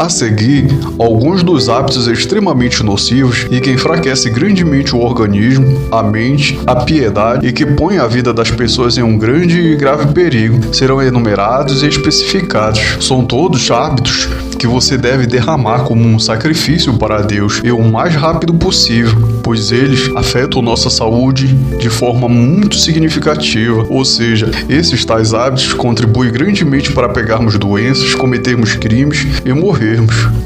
A seguir, alguns dos hábitos extremamente nocivos e que enfraquecem grandemente o organismo, a mente, a piedade e que põem a vida das pessoas em um grande e grave perigo serão enumerados e especificados. São todos hábitos que você deve derramar como um sacrifício para Deus e o mais rápido possível, pois eles afetam nossa saúde de forma muito significativa, ou seja, esses tais hábitos contribuem grandemente para pegarmos doenças, cometermos crimes e morrermos.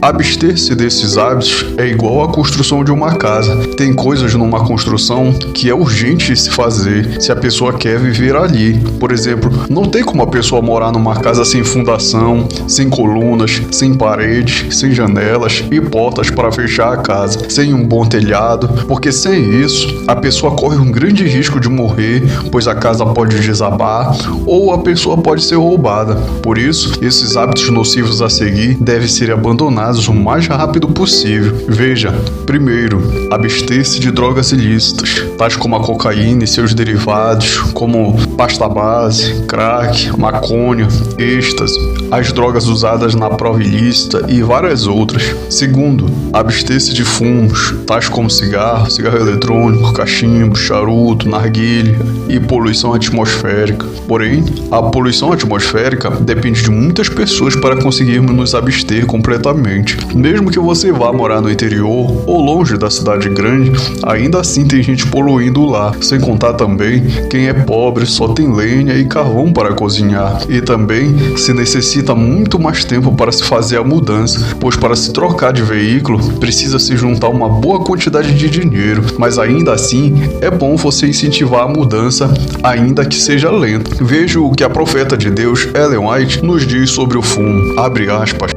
Abster-se desses hábitos é igual à construção de uma casa. Tem coisas numa construção que é urgente se fazer se a pessoa quer viver ali. Por exemplo, não tem como a pessoa morar numa casa sem fundação, sem colunas, sem paredes, sem janelas e portas para fechar a casa, sem um bom telhado, porque sem isso a pessoa corre um grande risco de morrer, pois a casa pode desabar ou a pessoa pode ser roubada. Por isso, esses hábitos nocivos a seguir devem ser abandonados o mais rápido possível. Veja, primeiro, abster-se de drogas ilícitas, tais como a cocaína e seus derivados, como pasta base, crack, maconha, êxtase, as drogas usadas na prova ilícita e várias outras. Segundo, abster-se de fumos, tais como cigarro eletrônico, cachimbo, charuto, narguilha e poluição atmosférica. Porém, a poluição atmosférica depende de muitas pessoas para conseguirmos nos abster completamente. Mesmo que você vá morar no interior ou longe da cidade grande, ainda assim tem gente poluindo lá, sem contar também quem é pobre só tem lenha e carvão para cozinhar. E também se necessita muito mais tempo para se fazer a mudança, pois para se trocar de veículo precisa se juntar uma boa quantidade de dinheiro, mas ainda assim é bom você incentivar a mudança, ainda que seja lento. Veja o que a profeta de Deus, Ellen White, nos diz sobre o fumo. Abre aspas.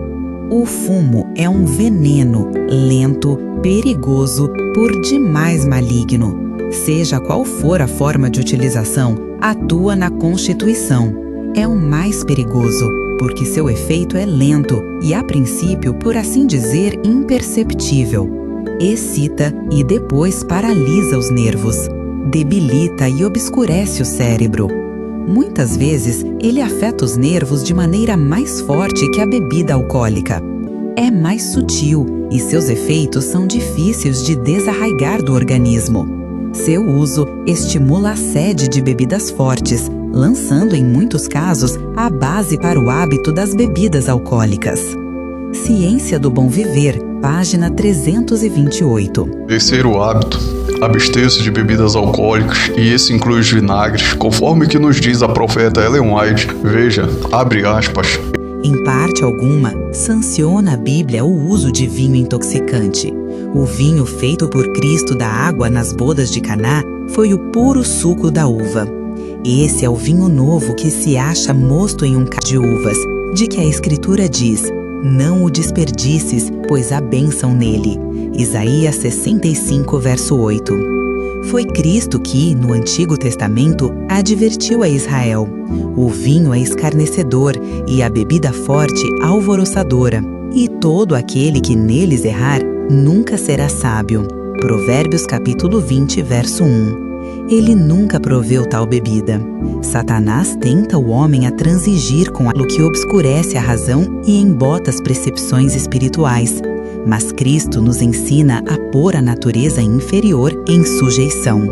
O fumo é um veneno lento, perigoso, por demais maligno. Seja qual for a forma de utilização, atua na constituição. É o mais perigoso, porque seu efeito é lento e, a princípio, por assim dizer, imperceptível. Excita e depois paralisa os nervos, debilita e obscurece o cérebro. Muitas vezes, ele afeta os nervos de maneira mais forte que a bebida alcoólica. É mais sutil e seus efeitos são difíceis de desarraigar do organismo. Seu uso estimula a sede de bebidas fortes, lançando em muitos casos a base para o hábito das bebidas alcoólicas. Ciência do Bom Viver, página 328. Terceiro hábito, abster-se de bebidas alcoólicas, e esse inclui os vinagres, conforme que nos diz a profeta Ellen White. Veja, abre aspas. Em parte alguma, sanciona a Bíblia o uso de vinho intoxicante. O vinho feito por Cristo da água nas bodas de Caná foi o puro suco da uva. Esse é o vinho novo que se acha mosto em um cálice de uvas, de que a Escritura diz: não o desperdices, pois há bênção nele. Isaías 65, verso 8. Foi Cristo que, no Antigo Testamento, advertiu a Israel: o vinho é escarnecedor e a bebida forte alvoroçadora, e todo aquele que neles errar nunca será sábio. Provérbios capítulo 20, verso 1. Ele nunca proveu tal bebida. Satanás tenta o homem a transigir com aquilo que obscurece a razão e embota as percepções espirituais. Mas Cristo nos ensina a pôr a natureza inferior em sujeição.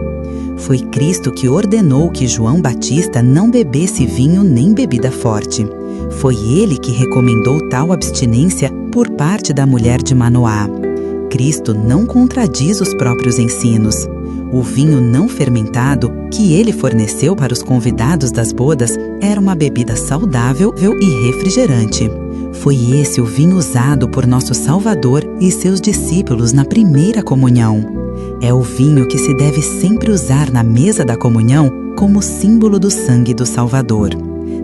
Foi Cristo que ordenou que João Batista não bebesse vinho nem bebida forte. Foi ele que recomendou tal abstinência por parte da mulher de Manoá. Cristo não contradiz os próprios ensinos. O vinho não fermentado que ele forneceu para os convidados das bodas era uma bebida saudável e refrigerante. Foi esse o vinho usado por nosso Salvador e seus discípulos na primeira comunhão. É o vinho que se deve sempre usar na mesa da comunhão como símbolo do sangue do Salvador.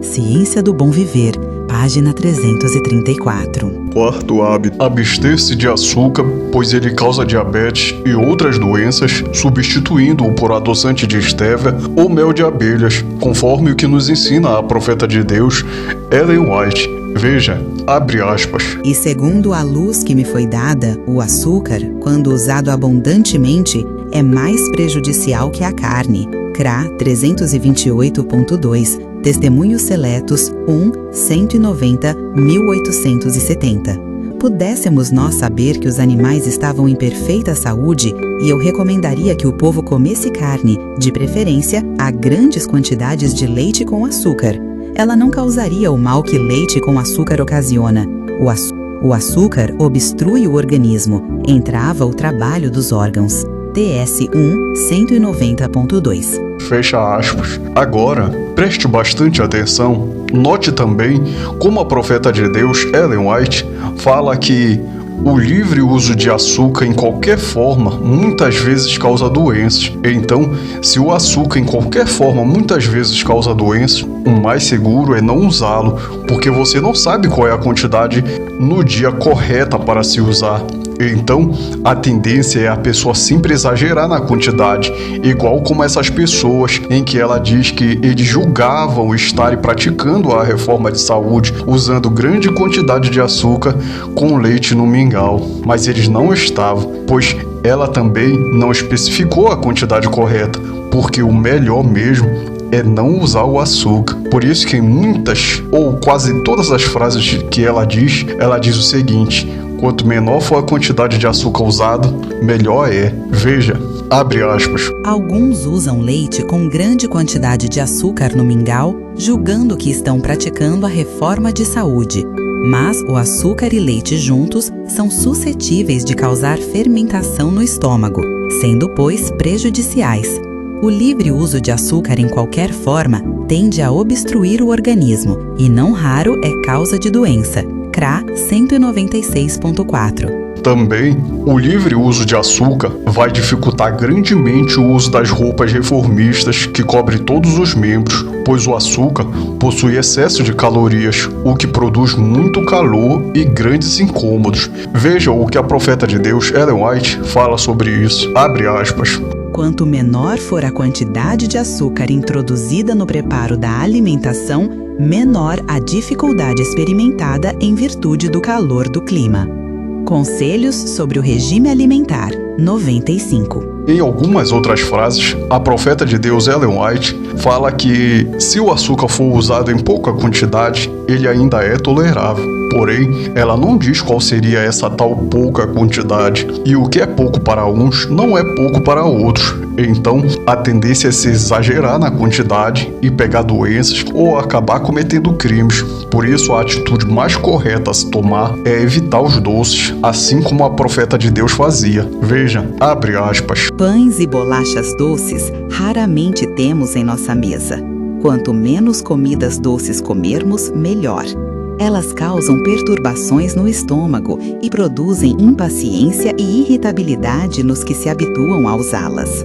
Ciência do Bom Viver, página 334. Quarto hábito, abster-se de açúcar, pois ele causa diabetes e outras doenças, substituindo-o por adoçante de estévia ou mel de abelhas, conforme o que nos ensina a profeta de Deus, Ellen White. Veja, abre aspas. E segundo a luz que me foi dada, o açúcar, quando usado abundantemente, é mais prejudicial que a carne. CRA 328.2, Testemunhos Seletos 1, 190, 1870. Pudéssemos nós saber que os animais estavam em perfeita saúde, e eu recomendaria que o povo comesse carne, de preferência a grandes quantidades de leite com açúcar. Ela não causaria o mal que leite com açúcar ocasiona. O açúcar obstrui o organismo, entrava o trabalho dos órgãos. TS 190.2. Fecha aspas. Agora, preste bastante atenção. Note também como a profeta de Deus, Ellen White, fala que o livre uso de açúcar em qualquer forma muitas vezes causa doenças. Então, se o açúcar em qualquer forma muitas vezes causa doenças, o mais seguro é não usá-lo, porque você não sabe qual é a quantidade no dia correta para se usar. Então, a tendência é a pessoa sempre exagerar na quantidade, igual como essas pessoas em que ela diz que eles julgavam estarem praticando a reforma de saúde usando grande quantidade de açúcar com leite no mingau, mas eles não estavam, pois ela também não especificou a quantidade correta, porque o melhor mesmo é não usar o açúcar. Por isso que em muitas ou quase todas as frases que ela diz o seguinte: quanto menor for a quantidade de açúcar usado, melhor é. Veja, abre aspas. Alguns usam leite com grande quantidade de açúcar no mingau, julgando que estão praticando a reforma de saúde. Mas o açúcar e leite juntos são suscetíveis de causar fermentação no estômago, sendo, pois, prejudiciais. O livre uso de açúcar em qualquer forma tende a obstruir o organismo e, não raro, é causa de doença. CRA 196.4. Também, o livre uso de açúcar vai dificultar grandemente o uso das roupas reformistas que cobre todos os membros, pois o açúcar possui excesso de calorias, o que produz muito calor e grandes incômodos. Veja o que a profeta de Deus, Ellen White, fala sobre isso. Abre aspas. Quanto menor for a quantidade de açúcar introduzida no preparo da alimentação, menor a dificuldade experimentada em virtude do calor do clima. Conselhos sobre o regime alimentar, 95. Em algumas outras frases, a profeta de Deus Ellen White fala que se o açúcar for usado em pouca quantidade, ele ainda é tolerável. Porém, ela não diz qual seria essa tal pouca quantidade, e o que é pouco para uns não é pouco para outros. Então, a tendência é se exagerar na quantidade e pegar doenças ou acabar cometendo crimes. Por isso, a atitude mais correta a se tomar é evitar os doces, assim como a profeta de Deus fazia. Veja, abre aspas. Pães e bolachas doces raramente temos em nossa mesa. Quanto menos comidas doces comermos, melhor. Elas causam perturbações no estômago e produzem impaciência e irritabilidade nos que se habituam a usá-las.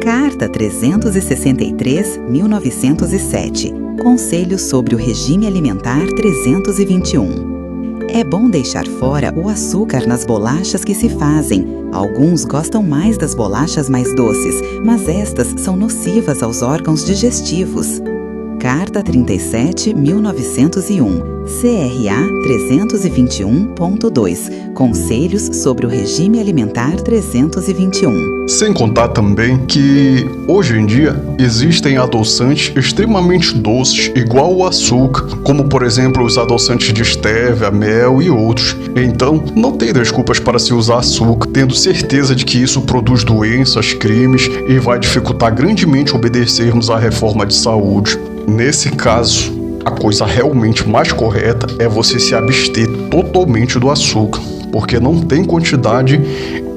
Carta 363, 1907. Conselhos sobre o regime alimentar 321. É bom deixar fora o açúcar nas bolachas que se fazem. Alguns gostam mais das bolachas mais doces, mas estas são nocivas aos órgãos digestivos. Carta 37, 1901. CRA 321.2. Conselhos sobre o regime alimentar 321. Sem contar também que, hoje em dia, existem adoçantes extremamente doces, igual o açúcar, como por exemplo os adoçantes de estévia, mel e outros. Então, não tem desculpas para se usar açúcar, tendo certeza de que isso produz doenças, crimes e vai dificultar grandemente obedecermos à reforma de saúde. Nesse caso, a coisa realmente mais correta é você se abster totalmente do açúcar, porque não tem quantidade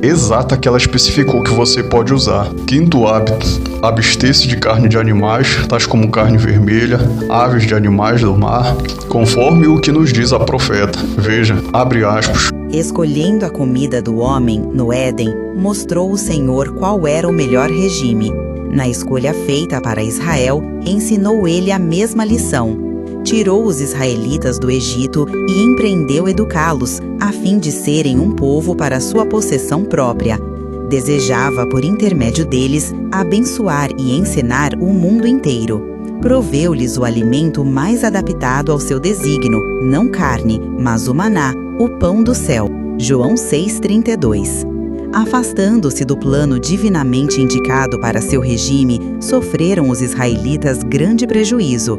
exata que ela especificou que você pode usar. Quinto hábito: abster-se de carne de animais, tais como carne vermelha, aves de animais do mar, conforme o que nos diz a profeta. Veja, abre aspas. Escolhendo a comida do homem no Éden, mostrou o Senhor qual era o melhor regime. Na escolha feita para Israel, ensinou ele a mesma lição. Tirou os israelitas do Egito e empreendeu educá-los, a fim de serem um povo para sua possessão própria. Desejava, por intermédio deles, abençoar e ensinar o mundo inteiro. Proveu-lhes o alimento mais adaptado ao seu desígnio, não carne, mas o maná, o pão do céu. João 6,32. Afastando-se do plano divinamente indicado para seu regime, sofreram os israelitas grande prejuízo.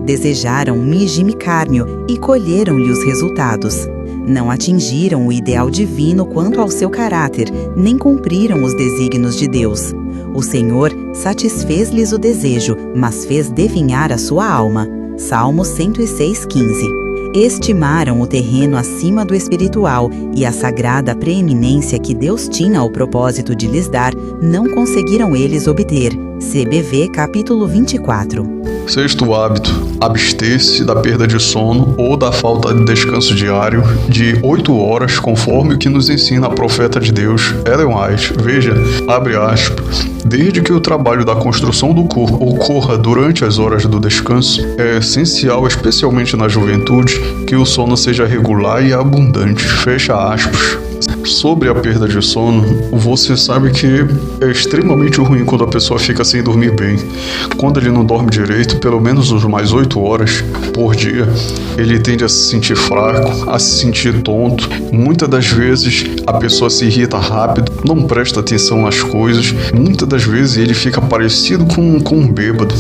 Desejaram um regime cárneo e colheram-lhe os resultados. Não atingiram o ideal divino quanto ao seu caráter, nem cumpriram os desígnios de Deus. O Senhor satisfez-lhes o desejo, mas fez definhar a sua alma. Salmo 106:15. Estimaram o terreno acima do espiritual e a sagrada preeminência que Deus tinha ao propósito de lhes dar, não conseguiram eles obter. CBV capítulo 24. Sexto hábito: abster-se da perda de sono ou da falta de descanso diário de 8 horas, conforme o que nos ensina a profeta de Deus, Ellen White. Veja, abre aspas, desde que o trabalho da construção do corpo ocorra durante as horas do descanso, é essencial, especialmente na juventude, que o sono seja regular e abundante. Fecha aspas. Sobre a perda de sono, você sabe que é extremamente ruim quando a pessoa fica sem dormir bem. Quando ele não dorme direito, pelo menos mais 8 horas por dia, ele tende a se sentir fraco, a se sentir tonto. Muitas das vezes a pessoa se irrita rápido, não presta atenção nas coisas. Muitas das vezes ele fica parecido com um bêbado.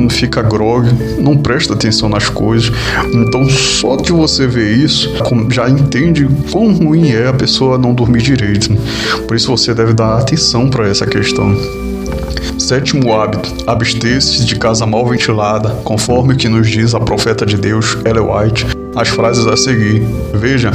Fica grogue, não presta atenção nas coisas. Então, só de você ver isso, já entende quão ruim é a pessoa não dormir direito. Por isso você deve dar atenção para essa questão. Sétimo hábito: abster-se de casa mal ventilada, conforme o que nos diz a profeta de Deus, Ellen White. As frases a seguir. Veja,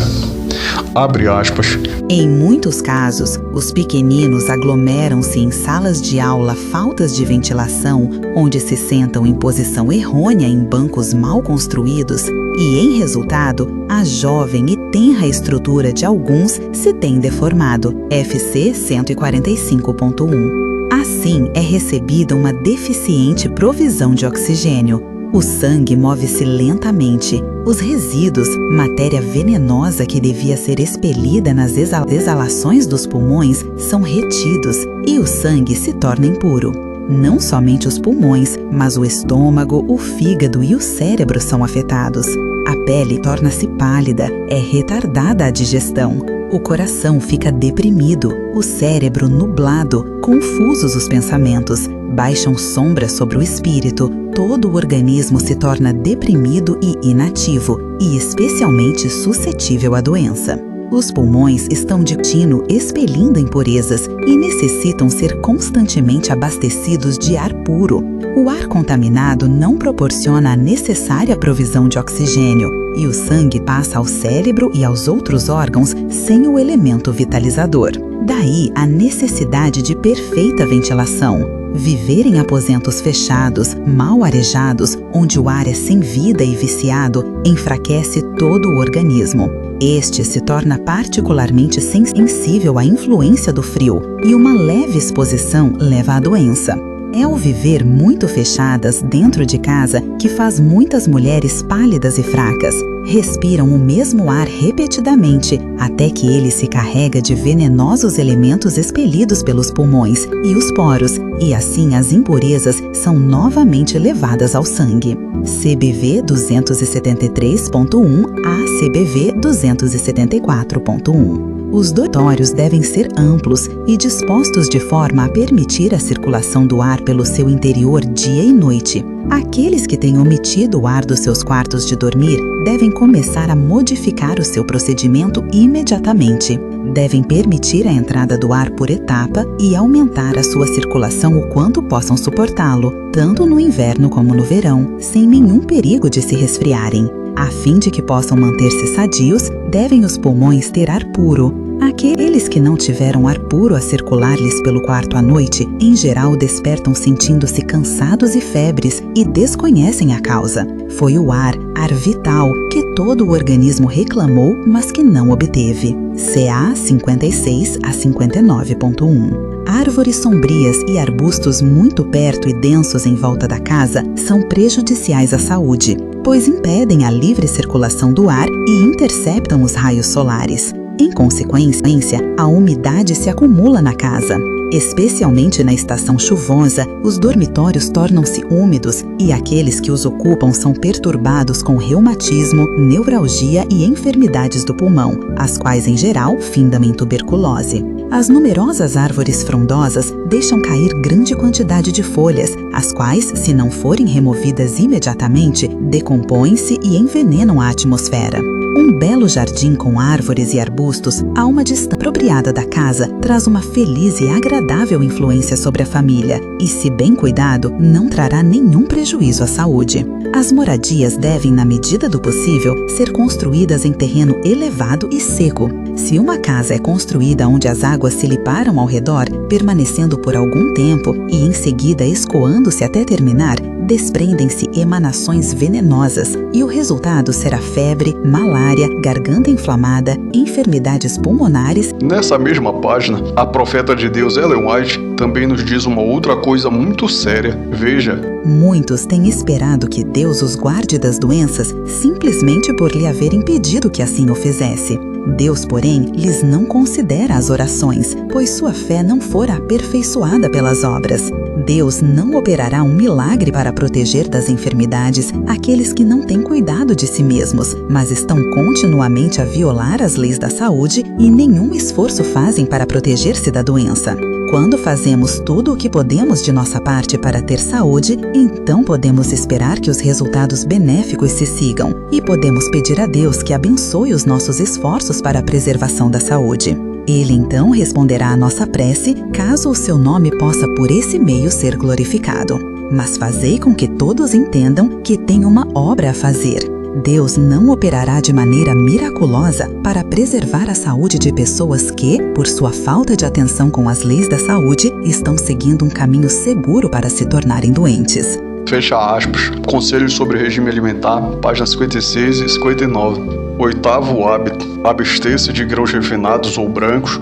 abre aspas. Em muitos casos, os pequeninos aglomeram-se em salas de aula faltas de ventilação, onde se sentam em posição errônea em bancos mal construídos e, em resultado, a jovem e tenra estrutura de alguns se tem deformado. FC 145.1. Assim, é recebida uma deficiente provisão de oxigênio. O sangue move-se lentamente. Os resíduos, matéria venenosa que devia ser expelida nas exalações dos pulmões, são retidos e o sangue se torna impuro. Não somente os pulmões, mas o estômago, o fígado e o cérebro são afetados. A pele torna-se pálida, é retardada a digestão. O coração fica deprimido, o cérebro nublado, confusos os pensamentos, baixam sombras sobre o espírito, todo o organismo se torna deprimido e inativo, e especialmente suscetível à doença. Os pulmões estão de contínuo expelindo impurezas e necessitam ser constantemente abastecidos de ar puro. O ar contaminado não proporciona a necessária provisão de oxigênio, e o sangue passa ao cérebro e aos outros órgãos sem o elemento vitalizador. Daí a necessidade de perfeita ventilação. Viver em aposentos fechados, mal arejados, onde o ar é sem vida e viciado, enfraquece todo o organismo. Este se torna particularmente sensível à influência do frio, e uma leve exposição leva à doença. É ao viver muito fechadas dentro de casa que faz muitas mulheres pálidas e fracas. Respiram o mesmo ar repetidamente até que ele se carrega de venenosos elementos expelidos pelos pulmões e os poros, e assim as impurezas são novamente levadas ao sangue. CBV 273.1 a CBV 274.1. Os dormitórios devem ser amplos e dispostos de forma a permitir a circulação do ar pelo seu interior dia e noite. Aqueles que têm omitido o ar dos seus quartos de dormir devem começar a modificar o seu procedimento imediatamente. Devem permitir a entrada do ar por etapa e aumentar a sua circulação o quanto possam suportá-lo, tanto no inverno como no verão, sem nenhum perigo de se resfriarem. A fim de que possam manter-se sadios, devem os pulmões ter ar puro. Aqueles que não tiveram ar puro a circular-lhes pelo quarto à noite, em geral despertam sentindo-se cansados e febres e desconhecem a causa. Foi o ar vital, que todo o organismo reclamou, mas que não obteve. CA 56 a 59.1. Árvores sombrias e arbustos muito perto e densos em volta da casa são prejudiciais à saúde, pois impedem a livre circulação do ar e interceptam os raios solares. Em consequência, a umidade se acumula na casa. Especialmente na estação chuvosa, os dormitórios tornam-se úmidos e aqueles que os ocupam são perturbados com reumatismo, neuralgia e enfermidades do pulmão, as quais, em geral, findam em tuberculose. As numerosas árvores frondosas deixam cair grande quantidade de folhas, as quais, se não forem removidas imediatamente, decompõem-se e envenenam a atmosfera. Um belo jardim com árvores e arbustos a uma distância apropriada da casa traz uma feliz e agradável influência sobre a família e, se bem cuidado, não trará nenhum prejuízo à saúde. As moradias devem, na medida do possível, ser construídas em terreno elevado e seco. Se uma casa é construída onde as águas se lhe param ao redor, permanecendo por algum tempo e em seguida escoando-se até terminar, desprendem-se emanações venenosas e o resultado será febre, malária, garganta inflamada, enfermidades pulmonares. Nessa mesma página, a profeta de Deus Ellen White também nos diz uma outra coisa muito séria. Veja: muitos têm esperado que Deus os guarde das doenças simplesmente por lhe haver impedido que assim o fizesse. Deus, porém, lhes não considera as orações, pois sua fé não fora aperfeiçoada pelas obras. Deus não operará um milagre para proteger das enfermidades aqueles que não têm cuidado de si mesmos, mas estão continuamente a violar as leis da saúde e nenhum esforço fazem para proteger-se da doença. Quando fazemos tudo o que podemos de nossa parte para ter saúde, então podemos esperar que os resultados benéficos se sigam e podemos pedir a Deus que abençoe os nossos esforços para a preservação da saúde. Ele então responderá à nossa prece, caso o seu nome possa por esse meio ser glorificado. Mas fazei com que todos entendam que tem uma obra a fazer. Deus não operará de maneira miraculosa para preservar a saúde de pessoas que, por sua falta de atenção com as leis da saúde, estão seguindo um caminho seguro para se tornarem doentes. Fecha aspas. Conselhos sobre regime alimentar, páginas 56 e 59. Oitavo hábito: abster-se de grãos refinados ou brancos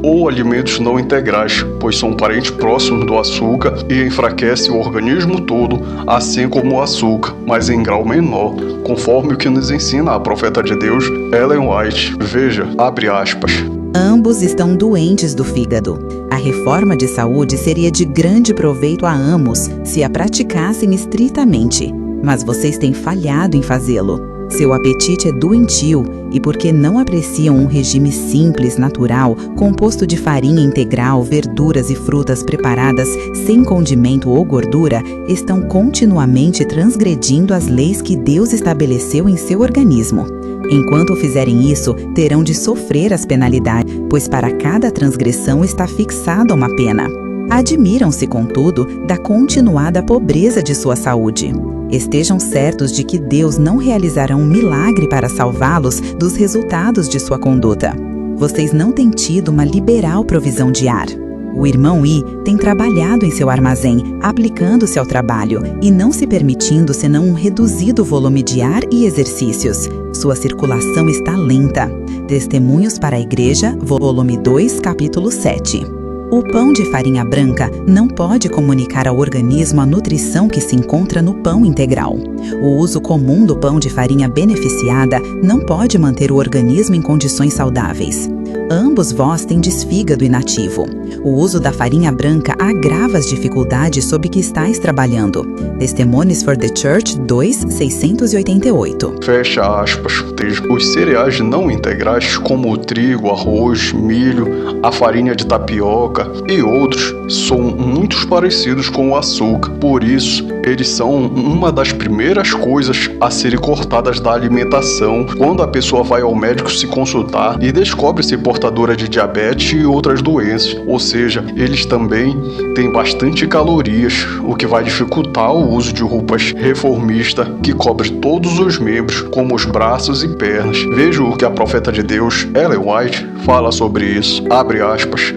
ou alimentos não integrais, pois são parentes próximos do açúcar e enfraquecem o organismo todo, assim como o açúcar, mas em grau menor, conforme o que nos ensina a profeta de Deus, Ellen White. Veja, abre aspas. Ambos estão doentes do fígado. A reforma de saúde seria de grande proveito a ambos se a praticassem estritamente, mas vocês têm falhado em fazê-lo. Seu apetite é doentio e porque não apreciam um regime simples, natural, composto de farinha integral, verduras e frutas preparadas sem condimento ou gordura, estão continuamente transgredindo as leis que Deus estabeleceu em seu organismo. Enquanto fizerem isso, terão de sofrer as penalidades, pois para cada transgressão está fixada uma pena. Admiram-se, contudo, da continuada pobreza de sua saúde. Estejam certos de que Deus não realizará um milagre para salvá-los dos resultados de sua conduta. Vocês não têm tido uma liberal provisão de ar. O irmão I tem trabalhado em seu armazém, aplicando-se ao trabalho e não se permitindo senão um reduzido volume de ar e exercícios. Sua circulação está lenta. Testemunhos para a Igreja, volume 2, capítulo 7. O pão de farinha branca não pode comunicar ao organismo a nutrição que se encontra no pão integral. O uso comum do pão de farinha beneficiada não pode manter o organismo em condições saudáveis. Ambos vós têm desfígado inativo. O uso da farinha branca agrava as dificuldades sob que estáis trabalhando. Testimonies for the Church 2, 688. Fecha aspas. Os cereais não integrais, como o trigo, arroz, milho, a farinha de tapioca e outros, são muito parecidos com o açúcar. Por isso, eles são uma das primeiras coisas a serem cortadas da alimentação quando a pessoa vai ao médico se consultar e descobre-se portadora de diabetes e outras doenças. Ou seja, eles também têm bastante calorias, o que vai dificultar o uso de roupas reformistas que cobre todos os membros, como os braços e pernas. Veja o que a profeta de Deus, Ellen White, fala sobre isso. Abre aspas.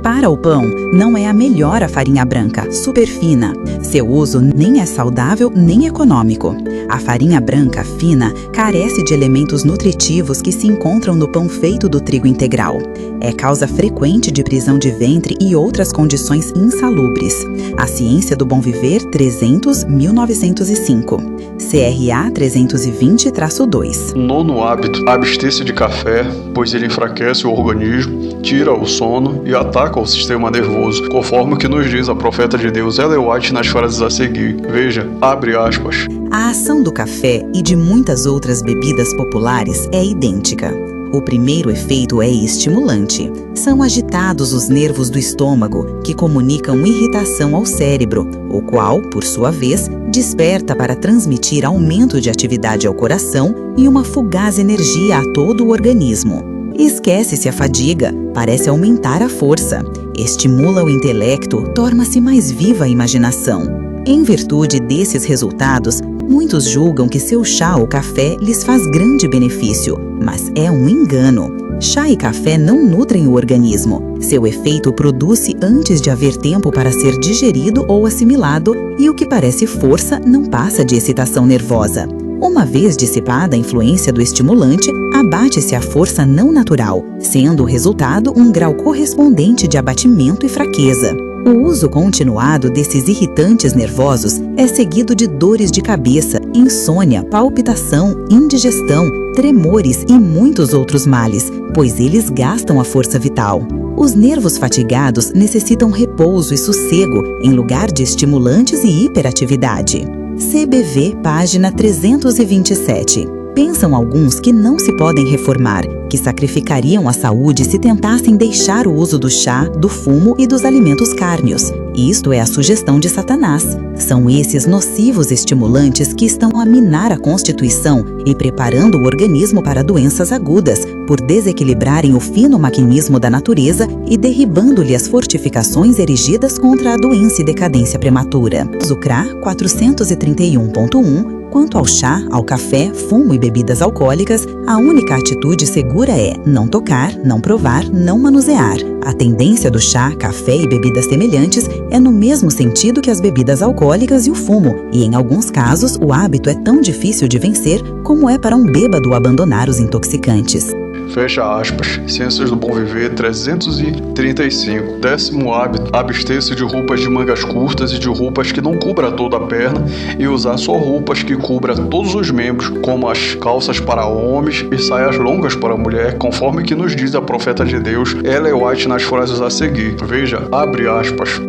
Para o pão, não é a melhor a farinha branca, super fina. Seu uso nem é saudável nem econômico. A farinha branca fina carece de elementos nutritivos que se encontram no pão feito do trigo integral. É causa frequente de prisão de ventre e outras condições insalubres. A Ciência do Bom Viver 300/1905. CRA 320-2. Nono hábito: abster-se de café, pois ele enfraquece o organismo, tira o sono e ataca o sistema nervoso, conforme o que nos diz a profeta de Deus Ellen White nas frases a seguir. Veja, abre aspas. A ação do café e de muitas outras bebidas populares é idêntica. O primeiro efeito é estimulante. São agitados os nervos do estômago, que comunicam irritação ao cérebro, o qual, por sua vez, Desperta para transmitir aumento de atividade ao coração e uma fugaz energia a todo o organismo. Esquece-se a fadiga, parece aumentar a força. Estimula o intelecto, torna-se mais viva a imaginação. Em virtude desses resultados, muitos julgam que seu chá ou café lhes faz grande benefício, mas é um engano. Chá e café não nutrem o organismo. Seu efeito produz-se antes de haver tempo para ser digerido ou assimilado, e o que parece força não passa de excitação nervosa. Uma vez dissipada a influência do estimulante, abate-se a força não natural, sendo o resultado um grau correspondente de abatimento e fraqueza. O uso continuado desses irritantes nervosos é seguido de dores de cabeça, insônia, palpitação, indigestão, tremores e muitos outros males, pois eles gastam a força vital. Os nervos fatigados necessitam repouso e sossego, em lugar de estimulantes e hiperatividade. CBV, página 327. Pensam alguns que não se podem reformar, que sacrificariam a saúde se tentassem deixar o uso do chá, do fumo e dos alimentos cárneos. Isto é a sugestão de Satanás. São esses nocivos estimulantes que estão a minar a constituição e preparando o organismo para doenças agudas, por desequilibrarem o fino maquinismo da natureza e derribando-lhe as fortificações erigidas contra a doença e decadência prematura. Zucrá 431.1. Quanto ao chá, ao café, fumo e bebidas alcoólicas, a única atitude segura é não tocar, não provar, não manusear. A tendência do chá, café e bebidas semelhantes é no mesmo sentido que as bebidas alcoólicas e o fumo, e em alguns casos o hábito é tão difícil de vencer como é para um bêbado abandonar os intoxicantes. Fecha aspas. Ciências do Bom Viver 335. 10º hábito: abster-se de roupas de mangas curtas e de roupas que não cubra toda a perna e usar só roupas que cubra todos os membros, como as calças para homens e saias longas para mulher, conforme que nos diz a profeta de Deus Ellen White nas frases a seguir. Veja, abre aspas.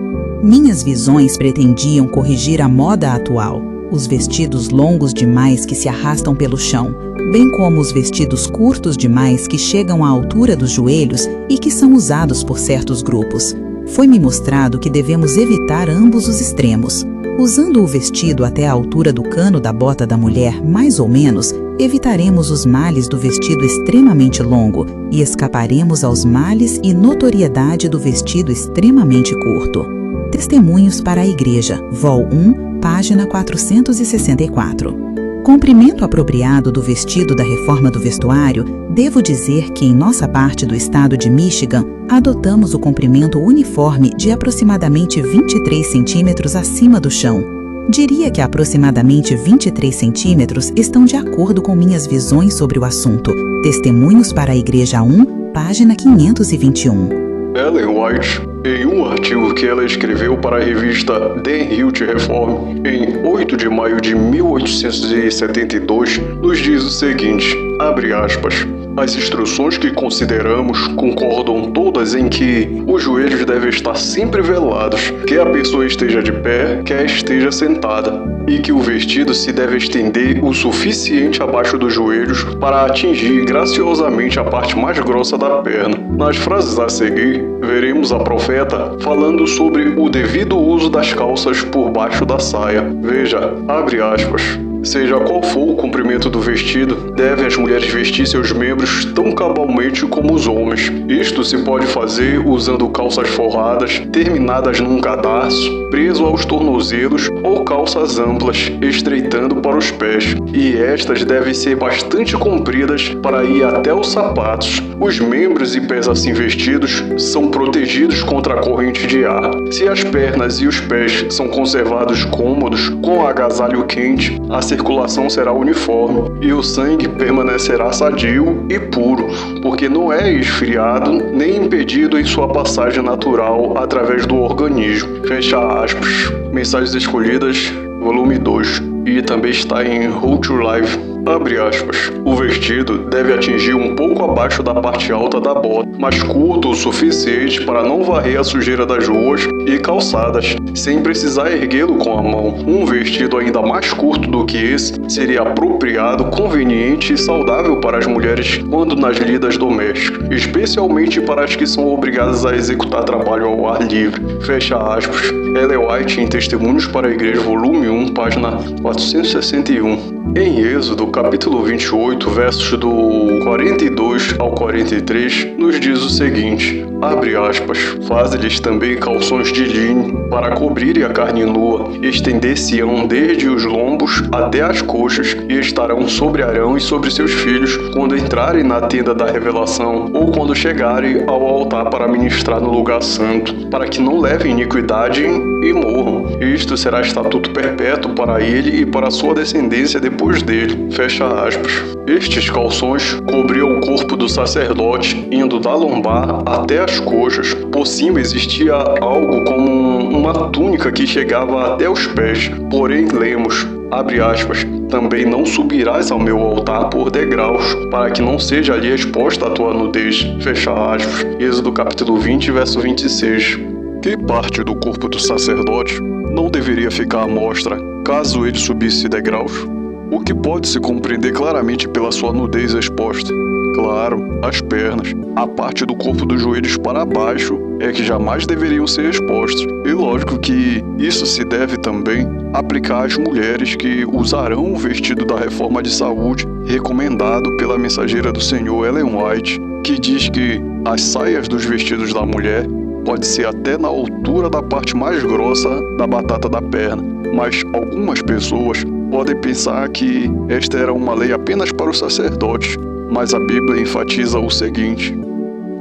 Minhas visões pretendiam corrigir a moda atual, os vestidos longos demais que se arrastam pelo chão, bem como os vestidos curtos demais que chegam à altura dos joelhos e que são usados por certos grupos. Foi-me mostrado que devemos evitar ambos os extremos. Usando o vestido até a altura do cano da bota da mulher, mais ou menos, evitaremos os males do vestido extremamente longo e escaparemos aos males e notoriedade do vestido extremamente curto. Testemunhos para a Igreja, Vol 1, página 464. Comprimento apropriado do vestido da reforma do vestuário, devo dizer que em nossa parte do estado de Michigan, adotamos o comprimento uniforme de aproximadamente 23 centímetros acima do chão. Diria que aproximadamente 23 centímetros estão de acordo com minhas visões sobre o assunto. Testemunhos para a Igreja 1, página 521. Ellen White, em um artigo que ela escreveu para a revista Den Hilt Reform, em 8 de maio de 1872, nos diz o seguinte, abre aspas, as instruções que consideramos concordam todas em que os joelhos devem estar sempre velados, quer a pessoa esteja de pé, quer esteja sentada, e que o vestido se deve estender o suficiente abaixo dos joelhos para atingir graciosamente a parte mais grossa da perna. Nas frases a seguir, veremos a profeta falando sobre o devido uso das calças por baixo da saia. Veja, abre aspas. Seja qual for o comprimento do vestido, devem as mulheres vestir seus membros tão cabalmente como os homens. Isto se pode fazer usando calças forradas, terminadas num cadarço, preso aos tornozelos ou calças amplas, estreitando para os pés. E estas devem ser bastante compridas para ir até os sapatos. Os membros e pés assim vestidos são protegidos contra a corrente de ar. Se as pernas e os pés são conservados cômodos, com agasalho quente, a circulação será uniforme e o sangue permanecerá sadio e puro, porque não é esfriado nem impedido em sua passagem natural através do organismo. Fecha aspas. Mensagens escolhidas, volume 2. E também está em How to Live, Abre aspas. O vestido deve atingir um pouco abaixo da parte alta da bota, mas curto o suficiente para não varrer a sujeira das ruas e calçadas, sem precisar erguê-lo com a mão. Um vestido ainda mais curto do que esse seria apropriado, conveniente e saudável para as mulheres quando nas lidas domésticas, especialmente para as que são obrigadas a executar trabalho ao ar livre. Fecha aspas. Ellen White em Testemunhos para a Igreja, volume 1, página 461. Em Êxodo, capítulo 28, versos do 42 ao 43, nos diz o seguinte, abre aspas, faze-lhes também calções de linho para cobrirem a carne nua, estender-se-ão desde os lombos até as coxas, e estarão sobre Arão e sobre seus filhos quando entrarem na tenda da revelação, ou quando chegarem ao altar para ministrar no lugar santo, para que não levem iniquidade e morram. Isto será estatuto perpétuo para ele e para sua descendência depois dele. Fecha aspas. Estes calções cobriam o corpo do sacerdote, indo da lombar até as coxas. Por cima existia algo como uma túnica que chegava até os pés. Porém, lemos, abre aspas, também não subirás ao meu altar por degraus, para que não seja ali exposta a tua nudez. Fecha aspas. Êxodo capítulo 20, verso 26. Que parte do corpo do sacerdote não deveria ficar à mostra caso ele subisse degraus? O que pode se compreender claramente pela sua nudez exposta? Claro, as pernas. A parte do corpo dos joelhos para baixo é que jamais deveriam ser expostos. E lógico que isso se deve também aplicar às mulheres que usarão o vestido da reforma de saúde recomendado pela mensageira do Senhor Ellen White, que diz que as saias dos vestidos da mulher pode ser até na altura da parte mais grossa da batata da perna, mas algumas pessoas podem pensar que esta era uma lei apenas para os sacerdotes, mas a Bíblia enfatiza o seguinte,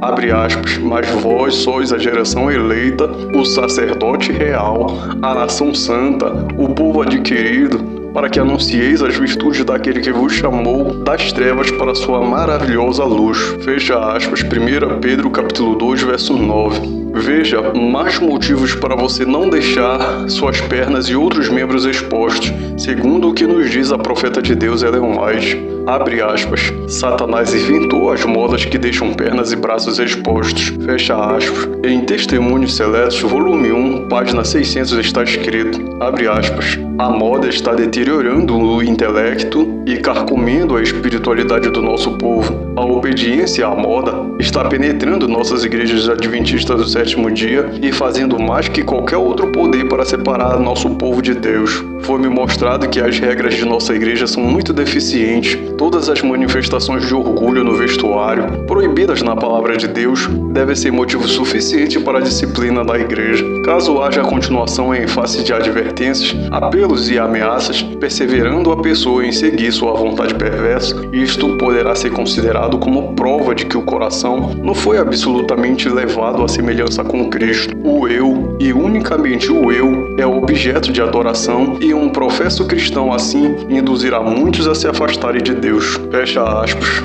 abre aspas, mas vós sois a geração eleita, o sacerdote real, a nação santa, o povo adquirido, para que anuncieis as virtudes daquele que vos chamou das trevas para sua maravilhosa luz. Fecha aspas, 1 Pedro capítulo 2, verso 9. Veja, mais motivos para você não deixar suas pernas e outros membros expostos, segundo o que nos diz a profeta de Deus Ellen White. Abre aspas, Satanás inventou as modas que deixam pernas e braços expostos. Fecha aspas. Em Testemunhos Seletos, volume 1, página 600 está escrito, abre aspas, a moda está deteriorando o intelecto e carcomendo a espiritualidade do nosso povo. A obediência à moda está penetrando nossas igrejas adventistas do sétimo dia e fazendo mais que qualquer outro poder para separar nosso povo de Deus. Foi-me mostrado que as regras de nossa igreja são muito deficientes. Todas as manifestações de orgulho no vestuário, proibidas na palavra de Deus, devem ser motivo suficiente para a disciplina da igreja. Caso haja continuação em face de advertências, apelos e ameaças, perseverando a pessoa em seguir sua vontade perversa, isto poderá ser considerado como prova de que o coração não foi absolutamente levado à semelhança com Cristo. O eu, e unicamente o eu, é o objeto de adoração e um professo cristão assim induzirá muitos a se afastarem de Deus. Fecha aspas.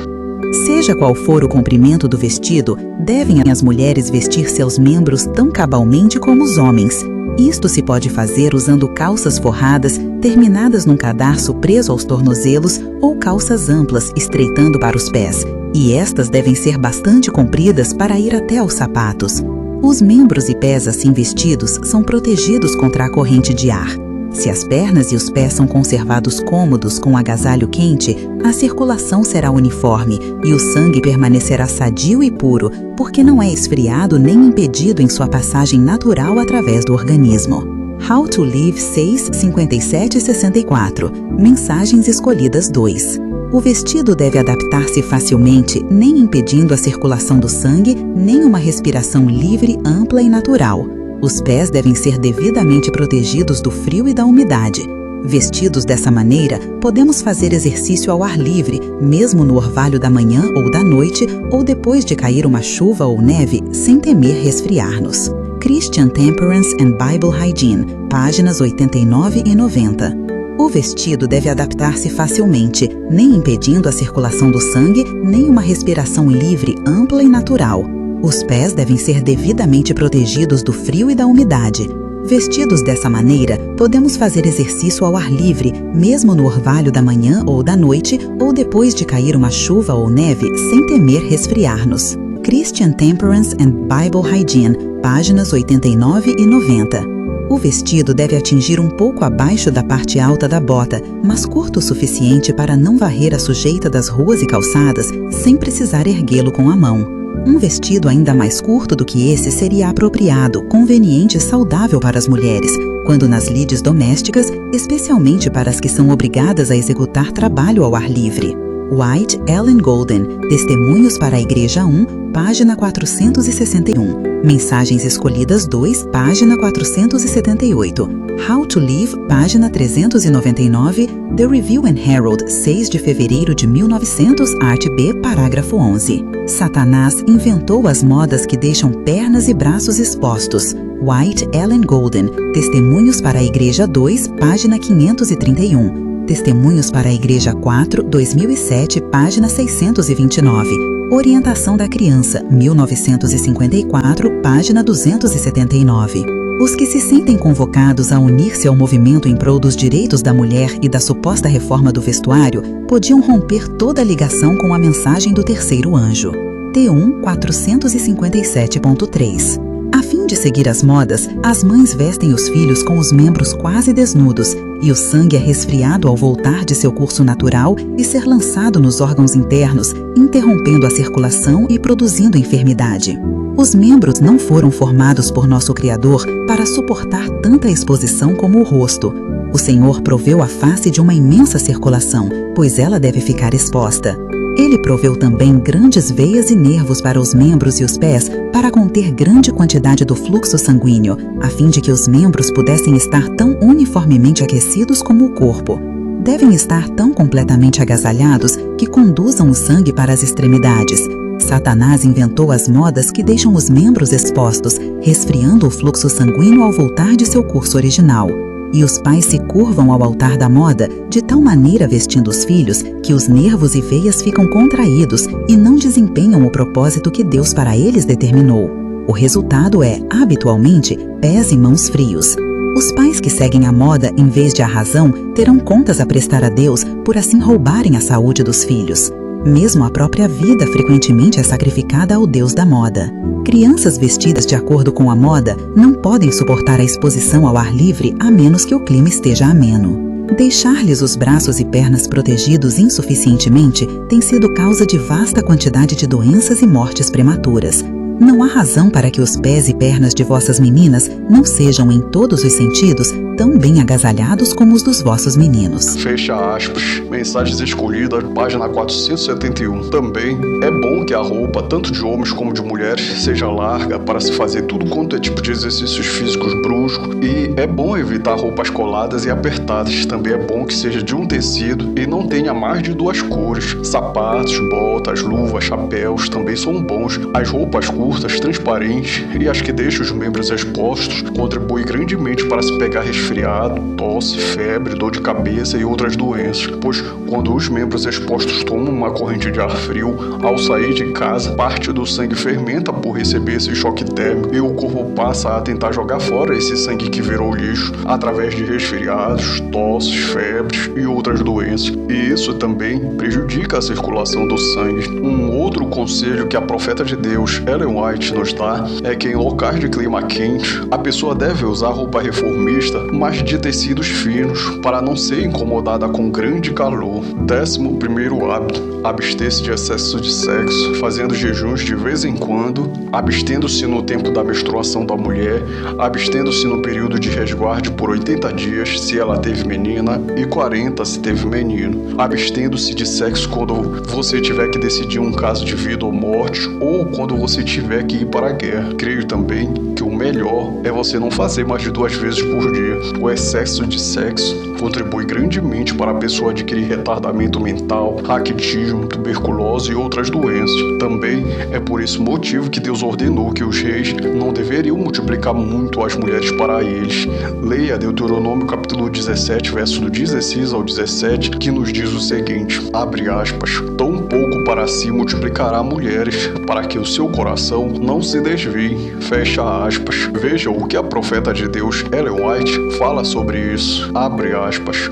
Seja qual for o comprimento do vestido, devem as mulheres vestir seus membros tão cabalmente como os homens. Isto se pode fazer usando calças forradas, terminadas num cadarço preso aos tornozelos, ou calças amplas, estreitando para os pés. E estas devem ser bastante compridas para ir até aos sapatos. Os membros e pés assim vestidos são protegidos contra a corrente de ar. Se as pernas e os pés são conservados cômodos com agasalho quente, a circulação será uniforme e o sangue permanecerá sadio e puro, porque não é esfriado nem impedido em sua passagem natural através do organismo. How to Live 6, 57 e 64. Mensagens escolhidas 2. O vestido deve adaptar-se facilmente, nem impedindo a circulação do sangue, nem uma respiração livre, ampla e natural. Os pés devem ser devidamente protegidos do frio e da umidade. Vestidos dessa maneira, podemos fazer exercício ao ar livre, mesmo no orvalho da manhã ou da noite, ou depois de cair uma chuva ou neve, sem temer resfriar-nos. Christian Temperance and Bible Hygiene, páginas 89 e 90. O vestido deve adaptar-se facilmente, nem impedindo a circulação do sangue, nem uma respiração livre, ampla e natural. Os pés devem ser devidamente protegidos do frio e da umidade. Vestidos dessa maneira, podemos fazer exercício ao ar livre, mesmo no orvalho da manhã ou da noite, ou depois de cair uma chuva ou neve, sem temer resfriar-nos. Christian Temperance and Bible Hygiene, páginas 89 e 90. O vestido deve atingir um pouco abaixo da parte alta da bota, mas curto o suficiente para não varrer a sujeita das ruas e calçadas sem precisar erguê-lo com a mão. Um vestido ainda mais curto do que esse seria apropriado, conveniente e saudável para as mulheres, quando nas lides domésticas, especialmente para as que são obrigadas a executar trabalho ao ar livre. White, Ellen Golden, Testemunhos para a Igreja 1, página 461. Mensagens Escolhidas 2, página 478. How to Live, página 399. The Review and Herald, 6 de fevereiro de 1900, art B, parágrafo 11. Satanás inventou as modas que deixam pernas e braços expostos. White, Ellen Golden, Testemunhos para a Igreja 2, página 531. Testemunhos para a Igreja 4, 2007, página 629. Orientação da Criança, 1954, página 279. Os que se sentem convocados a unir-se ao movimento em prol dos direitos da mulher e da suposta reforma do vestuário podiam romper toda a ligação com a mensagem do terceiro anjo. T1 457.3. A fim de seguir as modas, as mães vestem os filhos com os membros quase desnudos e o sangue é resfriado ao voltar de seu curso natural e ser lançado nos órgãos internos, interrompendo a circulação e produzindo enfermidade. Os membros não foram formados por nosso Criador para suportar tanta exposição como o rosto. O Senhor proveu a face de uma imensa circulação, pois ela deve ficar exposta. Ele proveu também grandes veias e nervos para os membros e os pés para conter grande quantidade do fluxo sanguíneo, a fim de que os membros pudessem estar tão uniformemente aquecidos como o corpo. Devem estar tão completamente agasalhados que conduzam o sangue para as extremidades. Satanás inventou as modas que deixam os membros expostos, resfriando o fluxo sanguíneo ao voltar de seu curso original. E os pais se curvam ao altar da moda, de tal maneira vestindo os filhos, que os nervos e veias ficam contraídos e não desempenham o propósito que Deus para eles determinou. O resultado é, habitualmente, pés e mãos frios. Os pais que seguem a moda em vez de a razão terão contas a prestar a Deus por assim roubarem a saúde dos filhos. Mesmo a própria vida frequentemente é sacrificada ao Deus da moda. Crianças vestidas de acordo com a moda não podem suportar a exposição ao ar livre a menos que o clima esteja ameno. Deixar-lhes os braços e pernas protegidos insuficientemente tem sido causa de vasta quantidade de doenças e mortes prematuras. Não há razão para que os pés e pernas de vossas meninas não sejam, em todos os sentidos, tão bem agasalhados como os dos vossos meninos. Fecha aspas. Mensagens Escolhidas, página 471. Também é bom que a roupa, tanto de homens como de mulheres, seja larga para se fazer tudo quanto é tipo de exercícios físicos bruscos, e é bom evitar roupas coladas e apertadas. Também é bom que seja de um tecido e não tenha mais de duas cores. Sapatos, botas, luvas, chapéus também são bons. As roupas curtas, transparentes e as que deixam os membros expostos contribuem grandemente para se pegar resfriado, tosse, febre, dor de cabeça e outras doenças, pois quando os membros expostos tomam uma corrente de ar frio, ao sair de casa, parte do sangue fermenta por receber esse choque térmico e o corpo passa a tentar jogar fora esse sangue que virou lixo através de resfriados, tosses, febres e outras doenças. E isso também prejudica a circulação do sangue. Um outro conselho que a profeta de Deus, Ellen White, nos dá é que em locais de clima quente, a pessoa deve usar roupa reformista, mas de tecidos finos, para não ser incomodada com grande calor. 11º hábito: abster-se de excesso de sexo, fazendo jejuns de vez em quando, abstendo-se no tempo da menstruação da mulher, abstendo-se no período de resguardo por 80 dias se ela teve menina e 40 se teve menino, abstendo-se de sexo quando você tiver que decidir um caso de vida ou morte, ou quando você tiver que ir para a guerra. Creio também que o melhor é você não fazer mais de 2 vezes por dia. O excesso de sexo contribui grandemente para a pessoa adquirir retardamento mental, raquitismo, tuberculose e outras doenças. Também é por esse motivo que Deus ordenou que os reis não deveriam multiplicar muito as mulheres para eles. Leia Deuteronômio capítulo 17, verso do 16 ao 17, que nos diz o seguinte, abre aspas, tão pouco para si multiplicará mulheres, para que o seu coração não se desvie, fecha aspas. Veja o que a profeta de Deus, Ellen White, fala sobre isso, abre aspas.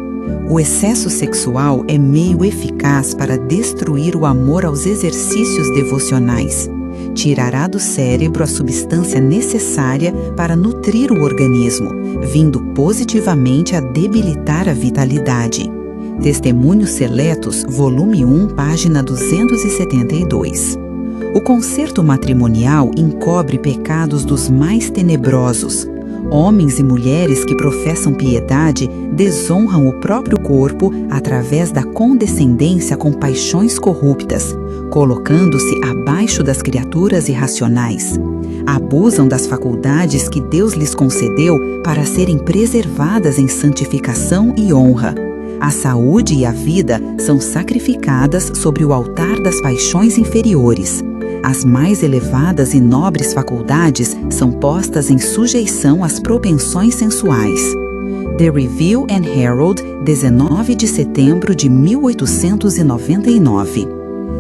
O excesso sexual é meio eficaz para destruir o amor aos exercícios devocionais. Tirará do cérebro a substância necessária para nutrir o organismo, vindo positivamente a debilitar a vitalidade. Testemunhos Seletos, volume 1, página 272. O concerto matrimonial encobre pecados dos mais tenebrosos. Homens e mulheres que professam piedade desonram o próprio corpo através da condescendência com paixões corruptas, colocando-se abaixo das criaturas irracionais. Abusam das faculdades que Deus lhes concedeu para serem preservadas em santificação e honra. A saúde e a vida são sacrificadas sobre o altar das paixões inferiores. As mais elevadas e nobres faculdades são postas em sujeição às propensões sensuais. The Review and Herald, 19 de setembro de 1899.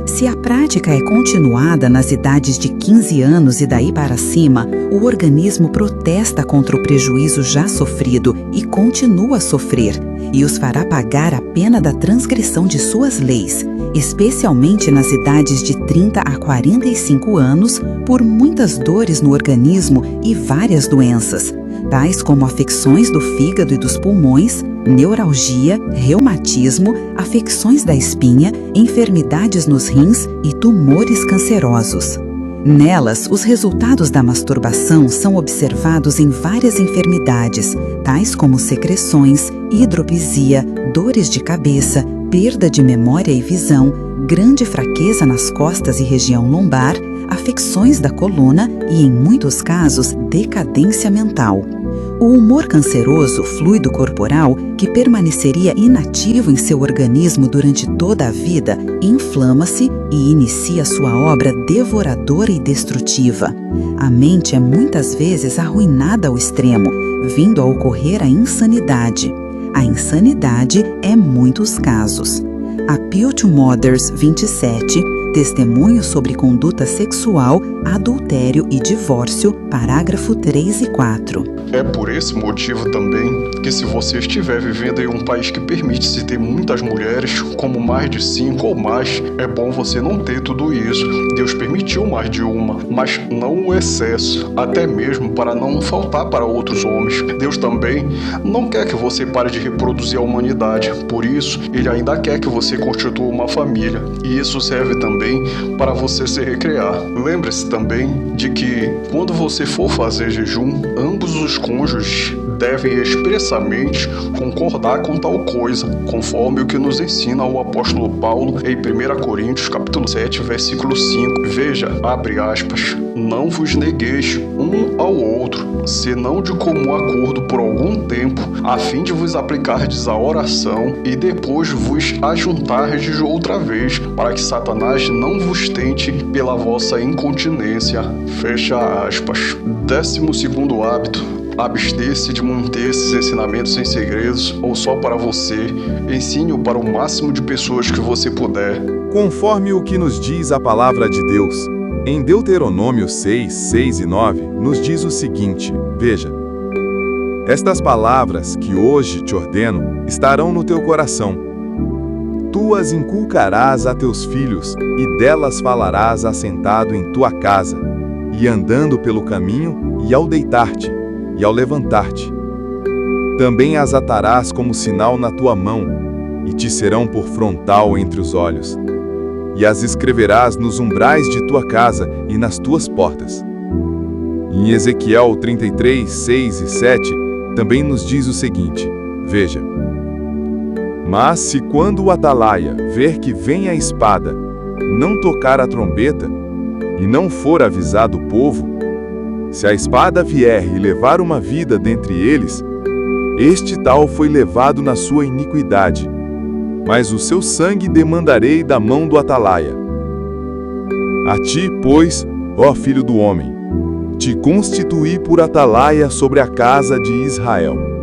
Se a prática é continuada nas idades de 15 anos e daí para cima, o organismo protesta contra o prejuízo já sofrido e continua a sofrer, e os fará pagar a pena da transgressão de suas leis, especialmente nas idades de 30 a 45 anos, por muitas dores no organismo e várias doenças, tais como afecções do fígado e dos pulmões, neuralgia, reumatismo, afecções da espinha, enfermidades nos rins e tumores cancerosos. Nelas, os resultados da masturbação são observados em várias enfermidades, tais como secreções, hidropisia, dores de cabeça, perda de memória e visão, grande fraqueza nas costas e região lombar, afecções da coluna e, em muitos casos, decadência mental. O humor canceroso, fluido corporal, que permaneceria inativo em seu organismo durante toda a vida, inflama-se e inicia sua obra devoradora e destrutiva. A mente é muitas vezes arruinada ao extremo, vindo a ocorrer a insanidade. A insanidade é muitos casos. Appeal to Mothers 27, Testemunho sobre conduta sexual, adultério e divórcio, parágrafo 3 e 4. É por esse motivo também que, se você estiver vivendo em um país que permite-se ter muitas mulheres, como mais de 5 ou mais, é bom você não ter tudo isso. Deus permitiu mais de uma, mas não o excesso, até mesmo para não faltar para outros homens. Deus também não quer que você pare de reproduzir a humanidade, por isso, Ele ainda quer que você constitua uma família, e isso serve também para você se recrear. Lembre-se também de que, quando você for fazer jejum, ambos os cônjuges devem expressamente concordar com tal coisa, conforme o que nos ensina o apóstolo Paulo em 1 Coríntios capítulo 7, versículo 5. Veja, abre aspas, não vos negueis um ao outro, senão de comum acordo por algum tempo, a fim de vos aplicardes à oração e depois vos ajuntardes outra vez, para que Satanás não vos tente pela vossa incontinência. Fecha aspas. 12º hábito. Abster-se de manter esses ensinamentos em segredos ou só para você. Ensine-o para o máximo de pessoas que você puder. Conforme o que nos diz a palavra de Deus, em Deuteronômio 6, 6 e 9, nos diz o seguinte, veja, estas palavras que hoje te ordeno estarão no teu coração. Tu as inculcarás a teus filhos e delas falarás assentado em tua casa, e andando pelo caminho, e ao deitar-te, e ao levantar-te. Também as atarás como sinal na tua mão, e te serão por frontal entre os olhos. E as escreverás nos umbrais de tua casa e nas tuas portas. Em Ezequiel 33, 6 e 7, também nos diz o seguinte, veja, mas se quando o atalaia ver que vem a espada, não tocar a trombeta, e não for avisado o povo, se a espada vier e levar uma vida dentre eles, Este tal foi levado na sua iniquidade, mas o seu sangue demandarei da mão do atalaia. A ti, pois, ó filho do homem, te constituí por atalaia sobre a casa de Israel.